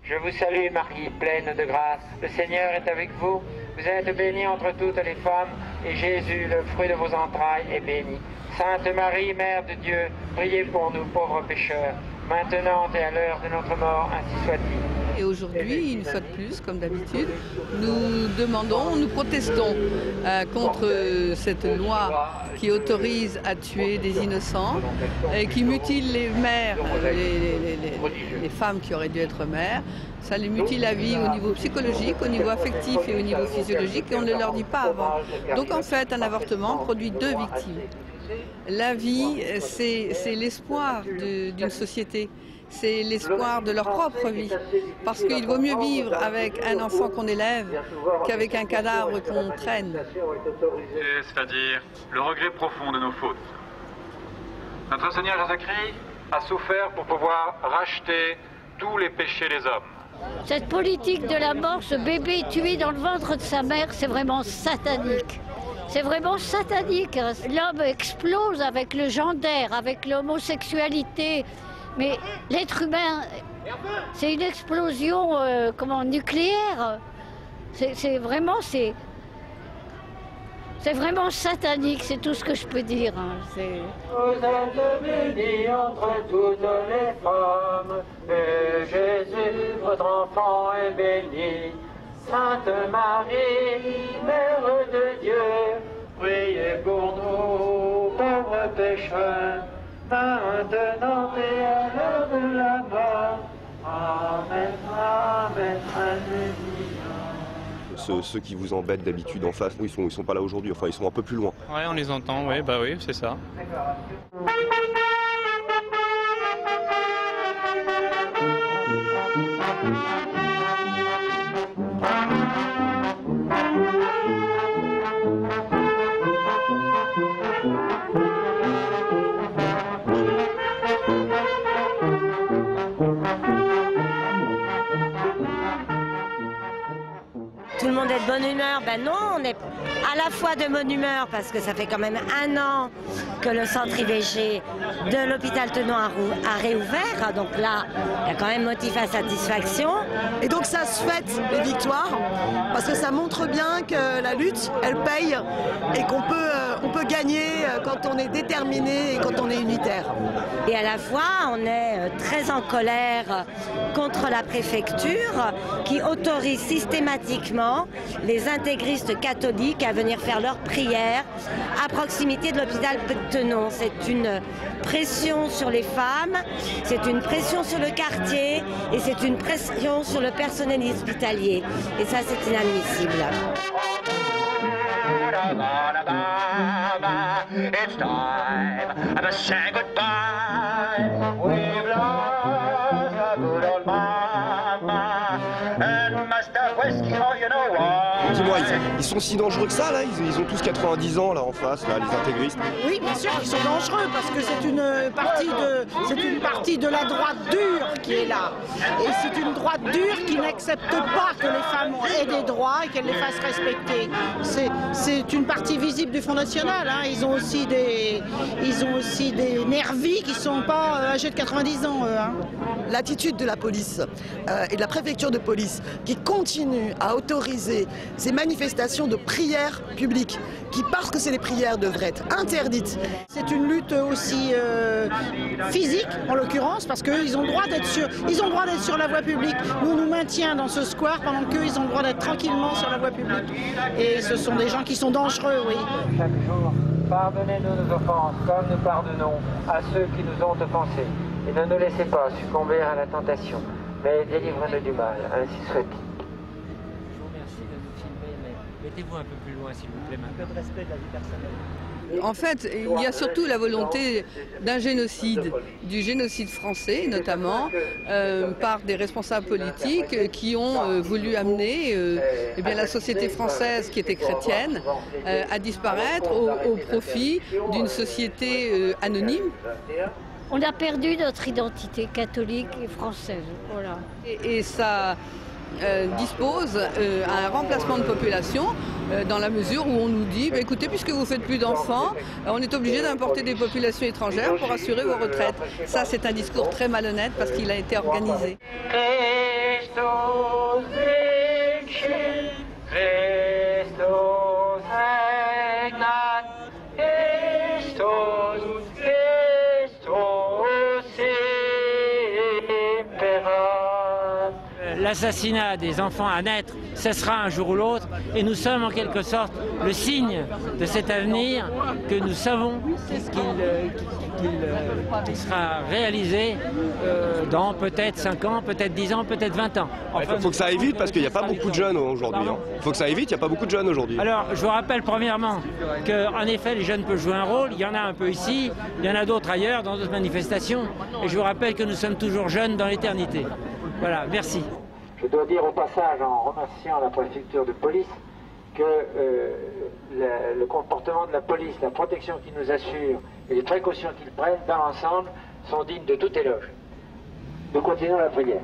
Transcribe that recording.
Je vous salue Marie, pleine de grâce. Le Seigneur est avec vous. Vous êtes bénie entre toutes les femmes, et Jésus, le fruit de vos entrailles, est béni. Sainte Marie, Mère de Dieu, priez pour nous pauvres pécheurs, maintenant et à l'heure de notre mort, ainsi soit-il. Et aujourd'hui, une fois de plus, comme d'habitude, nous protestons contre cette loi qui autorise à tuer des innocents, et qui mutile les mères, les femmes qui auraient dû être mères. Ça les mutile la vie au niveau psychologique, au niveau affectif et au niveau physiologique, et on ne leur dit pas avant. Donc en fait, un avortement produit deux victimes. La vie, c'est l'espoir d'une société. C'est l'espoir de leur propre vie. Parce qu'il vaut mieux vivre avec un enfant qu'on élève qu'avec un cadavre qu'on traîne. C'est-à-dire le regret profond de nos fautes. Notre Seigneur Jésus-Christ a souffert pour pouvoir racheter tous les péchés des hommes. Cette politique de la mort, ce bébé tué dans le ventre de sa mère, c'est vraiment satanique. C'est vraiment satanique. L'homme explose avec le gender, avec l'homosexualité. Mais l'être humain, c'est une explosion nucléaire. C'est vraiment satanique, c'est tout ce que je peux dire. Vous êtes bénie entre toutes les femmes, et Jésus, votre enfant, est béni. Sainte Marie, Mère de Dieu, priez pour nous, pauvres pécheurs, maintenant et à l'heure de la mort. Amen, Amen, Alléluia. Ceux qui vous embêtent d'habitude en face, ils sont pas là aujourd'hui, enfin ils sont un peu plus loin. Ouais, on les entend, ouais, bah oui, c'est ça. Tout le monde est de bonne humeur? Ben non, on est à la fois de bonne humeur parce que ça fait quand même 1 an que le centre IVG de l'hôpital Tenon a réouvert. Donc là, il y a quand même motif à satisfaction. Et donc ça se fête les victoires parce que ça montre bien que la lutte, elle paye et qu'on peut gagner quand on est déterminé et quand on est unitaire. Et à la fois, on est très en colère contre la préfecture qui autorise systématiquement les intégristes catholiques à venir faire leurs prières à proximité de l'hôpital Tenon. C'est une pression sur les femmes, c'est une pression sur le quartier et c'est une pression sur le personnel hospitalier. Et ça, c'est inadmissible. It's time to say goodbye. We've lost a good old mama and Master Whiskey, oh you know what. Dis-moi, ils sont si dangereux que ça là? Ils ont tous 90 ans là en face, là, les intégristes. Oui, bien sûr qu'ils sont dangereux parce que c'est une partie de la droite dure qui est là. Et c'est une droite dure qui n'accepte pas que les femmes aient des droits et qu'elles les fassent respecter. C'est une partie visible du Front National. Hein. Ils ont aussi des nervis qui ne sont pas âgés de 90 ans. Eux, hein. L'attitude de la police et de la préfecture de police qui continue à autoriser ces manifestations de prières publiques qui, parce que c'est des prières, devraient être interdites. C'est une lutte aussi physique, en l'occurrence, parce qu'ils ont le droit d'être sur la voie publique. Nous maintiens dans ce square pendant qu'eux, ils ont le droit d'être tranquillement sur la voie publique. Et ce sont des gens qui sont dangereux, oui. Chaque jour, pardonnez-nous nos offenses, comme nous pardonnons à ceux qui nous ont offensés. Et ne nous laissez pas succomber à la tentation, mais délivre-nous du mal, ainsi soit-il. Je vous remercie de nous filmer, mais mettez-vous un peu plus loin, s'il vous plaît, un peu de respect de la vie personnelle. En fait, il y a surtout la volonté d'un génocide, du génocide français notamment, par des responsables politiques qui ont voulu amener la société française, qui était chrétienne, à disparaître au profit d'une société anonyme. On a perdu notre identité catholique et française. Voilà. Et ça dispose à un remplacement de population dans la mesure où on nous dit écoutez, puisque vous ne faites plus d'enfants, on est obligé d'importer des populations étrangères pour assurer vos retraites. Ça, c'est un discours très malhonnête parce qu'il a été organisé. Christus Christus vinci, Christus regnat, Christus, Christus imperat. L'assassinat des enfants à naître cessera un jour ou l'autre et nous sommes en quelque sorte le signe de cet avenir que nous savons qu'il sera réalisé dans peut-être 5 ans, peut-être 10 ans, peut-être 20 ans. Enfin, il faut que ça aille vite parce qu'il n'y a pas beaucoup de jeunes aujourd'hui. Il faut que ça aille vite, il n'y a pas beaucoup de jeunes aujourd'hui. Alors, je vous rappelle premièrement qu'en effet, les jeunes peuvent jouer un rôle. Il y en a un peu ici, il y en a d'autres ailleurs, dans d'autres manifestations. Et je vous rappelle que nous sommes toujours jeunes dans l'éternité. Voilà, merci. Je dois dire au passage, en remerciant la préfecture de police, que le comportement de la police, la protection qu'ils nous assurent et les précautions qu'ils prennent dans l'ensemble sont dignes de tout éloge. Nous continuons la prière.